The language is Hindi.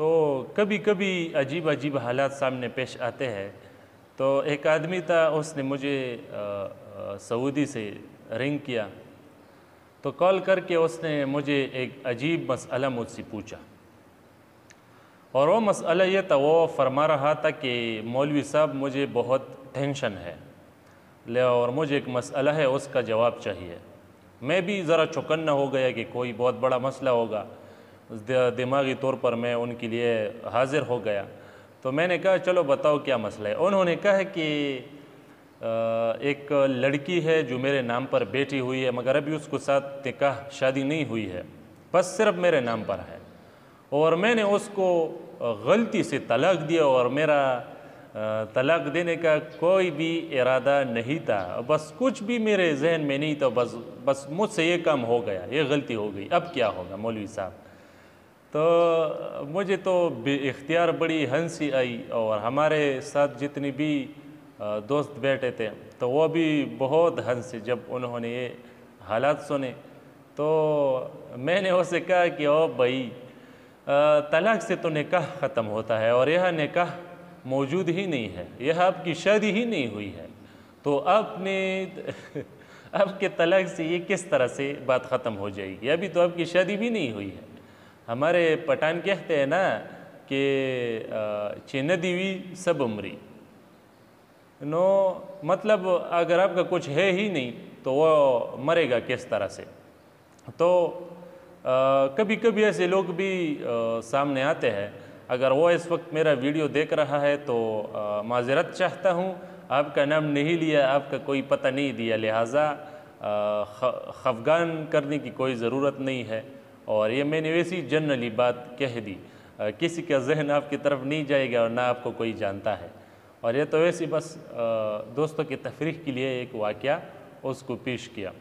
तो कभी कभी अजीब अजीब हालात सामने पेश आते हैं। तो एक आदमी था, उसने मुझे सऊदी से रिंग किया, तो कॉल करके उसने मुझे एक अजीब मसला मुझसे पूछा। और वो मसला ये था, वो फरमा रहा था कि मौलवी साहब मुझे बहुत टेंशन है ले, और मुझे एक मसला है, उसका जवाब चाहिए। मैं भी ज़रा चौकन्ना हो गया कि कोई बहुत बड़ा मसला होगा। दिमागी तौर पर मैं उनके लिए हाजिर हो गया। तो मैंने कहा चलो बताओ क्या मसला है। उन्होंने कहा कि एक लड़की है जो मेरे नाम पर बैठी हुई है, मगर अभी उसको साथ निकाह शादी नहीं हुई है, बस सिर्फ मेरे नाम पर है। और मैंने उसको गलती से तलाक दिया, और मेरा तलाक देने का कोई भी इरादा नहीं था, बस कुछ भी मेरे जहन में नहीं था, बस मुझसे ये काम हो गया, ये गलती हो गई, अब क्या होगा मौलवी साहब। तो मुझे तो इख्तियार बड़ी हंसी आई, और हमारे साथ जितनी भी दोस्त बैठे थे तो वो भी बहुत हंसे जब उन्होंने ये हालात सुने। तो मैंने उससे कहा कि ओ भाई, तलाक से तो निकाह ख़त्म होता है, और यह निकाह मौजूद ही नहीं है, यह आपकी शादी ही नहीं हुई है, तो आपने आपके तलाक से ये किस तरह से बात ख़त्म हो जाएगी? अभी तो आपकी शादी भी नहीं हुई है। हमारे पठान कहते हैं ना कि चिन्ह दीवी सब उम्री नो, मतलब अगर आपका कुछ है ही नहीं तो वो मरेगा किस तरह से। तो कभी कभी ऐसे लोग भी सामने आते हैं। अगर वो इस वक्त मेरा वीडियो देख रहा है तो माज़रत चाहता हूँ, आपका नाम नहीं लिया, आपका कोई पता नहीं दिया, लिहाजा खफगान करने की कोई ज़रूरत नहीं है। और ये मैंने वैसी जनरली बात कह दी, किसी का जहन आपकी तरफ नहीं जाएगा और ना आपको कोई जानता है। और ये तो वैसे बस दोस्तों की तफरीह के लिए एक वाक़या उसको पेश किया।